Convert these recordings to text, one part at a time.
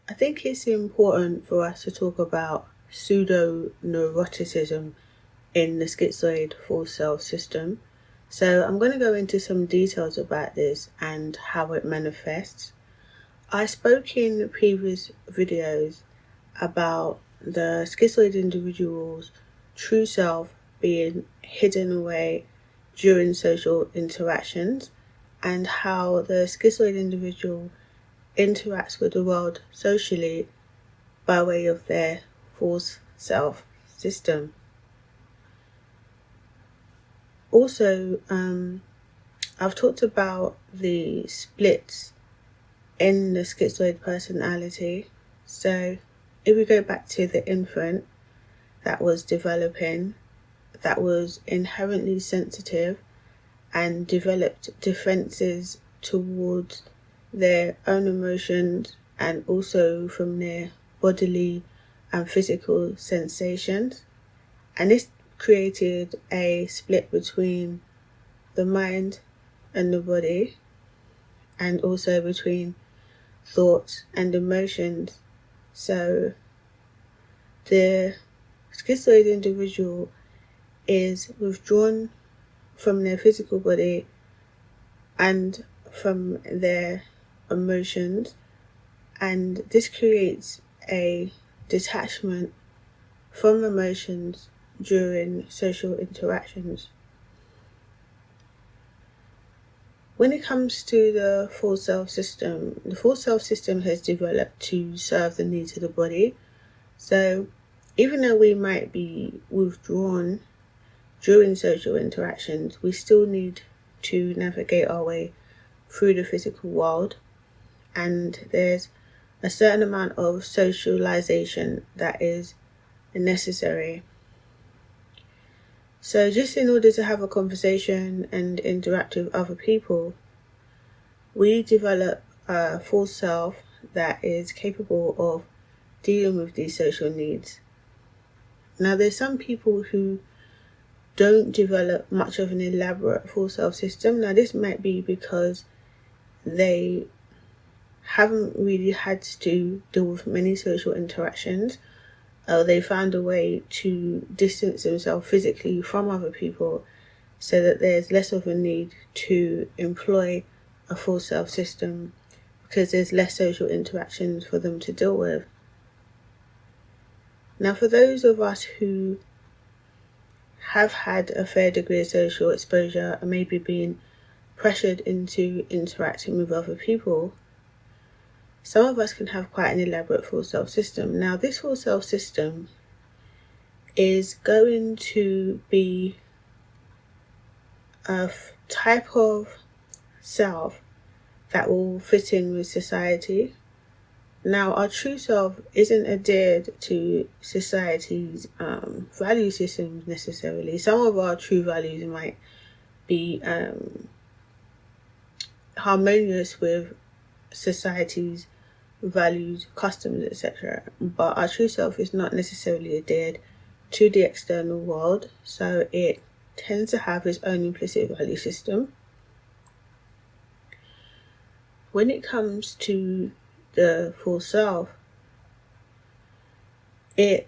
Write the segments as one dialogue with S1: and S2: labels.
S1: I think it's important for us to talk about pseudo-neuroticism in the schizoid full self system. So I'm going to go into some details about this and how it manifests. I spoke in previous videos about the schizoid individual's true self being hidden away during social interactions and how the schizoid individual interacts with the world socially by way of their false self system. Also, I've talked about the splits in the schizoid personality. So if we go back to the infant that was developing, that was inherently sensitive and developed defenses towards their own emotions and also from their bodily and physical sensations. And this created a split between the mind and the body, and also between thoughts and emotions. So the schizoid individual is withdrawn from their physical body and from their emotions, and this creates a detachment from emotions during social interactions. When it comes to the full self system, the full self system has developed to serve the needs of the body. So even though we might be withdrawn during social interactions, we still need to navigate our way through the physical world, and there's a certain amount of socialization that is necessary. So just in order to have a conversation and interact with other people, we develop a full self that is capable of dealing with these social needs. Now, there's some people who don't develop much of an elaborate full self system. Now, this might be because they haven't really had to deal with many social interactions. They found a way to distance themselves physically from other people so that there's less of a need to employ a full self system because there's less social interactions for them to deal with. Now, for those of us who have had a fair degree of social exposure and maybe been pressured into interacting with other people, some of us can have quite an elaborate full self system. Now, this full self system is going to be a type of self that will fit in with society. Now, our true self isn't adhered to society's value systems necessarily. Some of our true values might be harmonious with society's values, customs, etc. But our true self is not necessarily adhered to the external world, so it tends to have its own implicit value system. When it comes to the full self, it,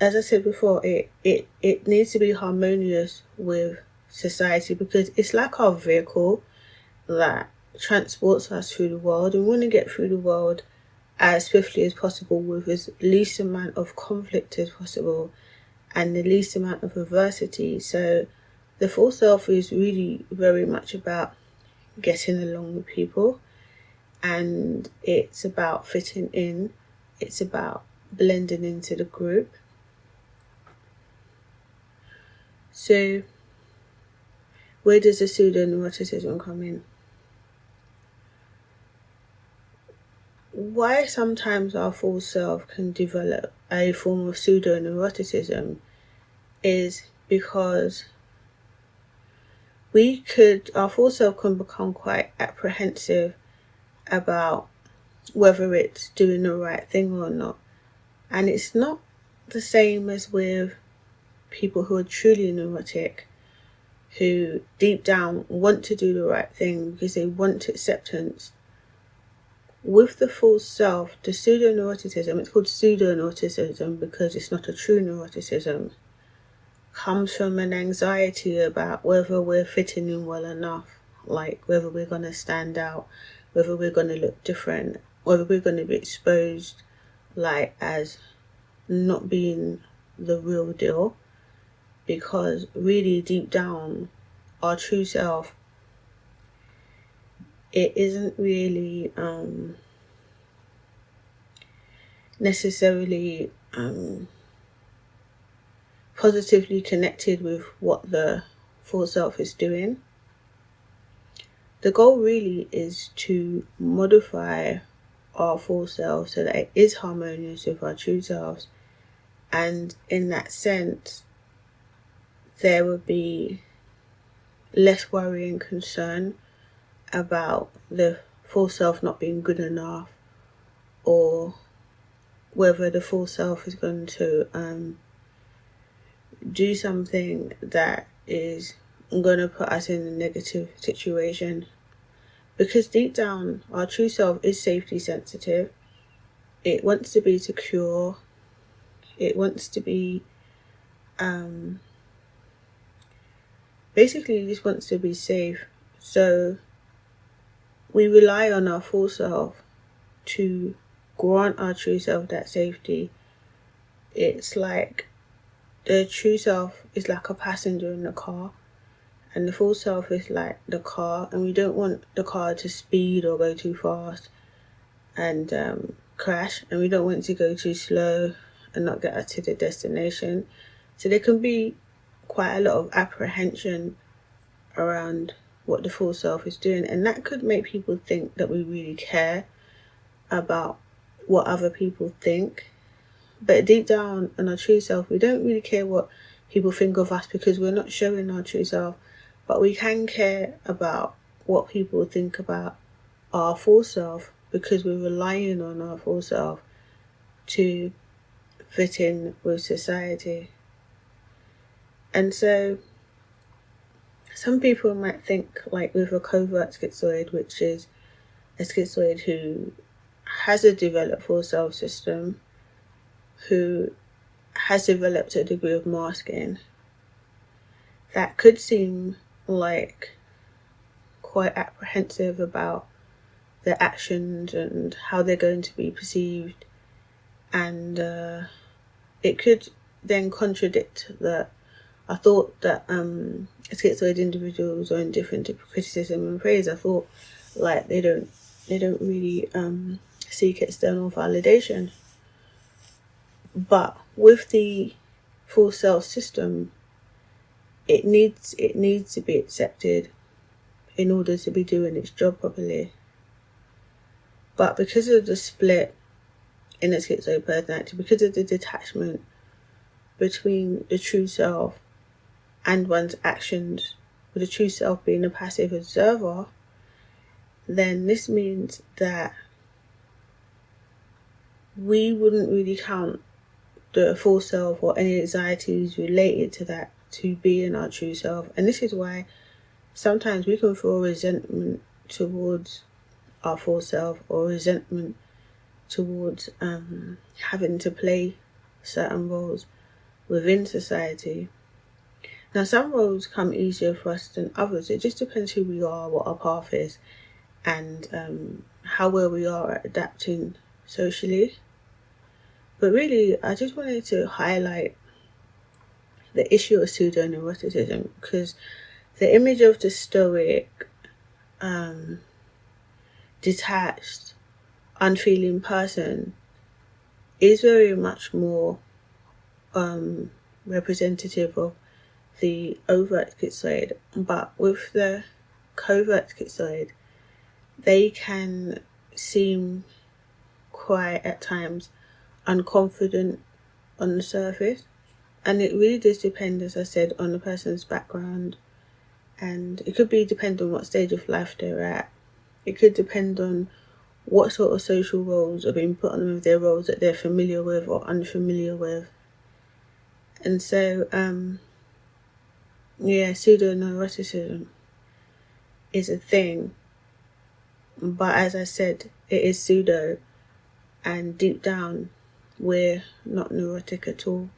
S1: as I said before, it needs to be harmonious with society because it's like our vehicle that transports us through the world. We want to get through the world as swiftly as possible with as least amount of conflict as possible and the least amount of adversity. So the full self is really very much about getting along with people, and it's about fitting in, it's about blending into the group. So where does the pseudo-neuroticism come in? Why sometimes our full self can develop a form of pseudo-neuroticism is because our full self can become quite apprehensive about whether it's doing the right thing or not. And it's not the same as with people who are truly neurotic, who deep down want to do the right thing because they want acceptance. with the false self, the pseudo-neuroticism, it's called pseudo-neuroticism because it's not a true neuroticism, comes from an anxiety about whether we're fitting in well enough, like whether we're going to stand out, whether we're going to look different, whether we're going to be exposed like as not being the real deal, because really deep down, our true self, it isn't really necessarily positively connected with what the full self is doing. The goal really is to modify our full self so that it is harmonious with our true selves, and in that sense there would be less worry and concern about the full self not being good enough, or whether the full self is going to do something that is going to put us in a negative situation. Because deep down, our true self is safety sensitive. It wants to be secure. It wants to be basically just wants to be safe. So we rely on our full self to grant our true self that safety. It's like the true self is like a passenger in the car, and the full self is like the car, and we don't want the car to speed or go too fast and crash, and we don't want it to go too slow and not get us to the destination. So there can be quite a lot of apprehension around what the full self is doing, and that could make people think that we really care about what other people think. But deep down in our true self, we don't really care what people think of us, because we're not showing our true self. But we can care about what people think about our full self, because we're relying on our full self to fit in with society. And so some people might think, like with a covert schizoid, which is a schizoid who has a developed full self system, who has developed a degree of masking, that could seem like quite apprehensive about their actions and how they're going to be perceived, and it could then contradict I thought that schizoid individuals are indifferent to criticism and praise. I thought like they don't really seek external validation. But with the full self system, it needs to be accepted in order to be doing its job properly. But because of the split in the schizoid personality, because of the detachment between the true self and one's actions, with the true self being a passive observer, then this means that we wouldn't really count the full self or any anxieties related to that to be in our true self. And this is why sometimes we can feel resentment towards our full self, or resentment towards having to play certain roles within society. Now, some roles come easier for us than others. It just depends who we are, what our path is, and how well we are at adapting socially. But really, I just wanted to highlight the issue of pseudo-neuroticism, because the image of the stoic, detached, unfeeling person is very much more representative of the overt schizoid. But with the covert schizoid, they can seem quite at times unconfident on the surface, and it really does depend, as I said, on the person's background, and it could be depend on what stage of life they're at. It could depend on what sort of social roles are being put on them, if they're roles that they're familiar with or unfamiliar with. And so pseudo-neuroticism is a thing, but as I said, it is pseudo, and deep down we're not neurotic at all.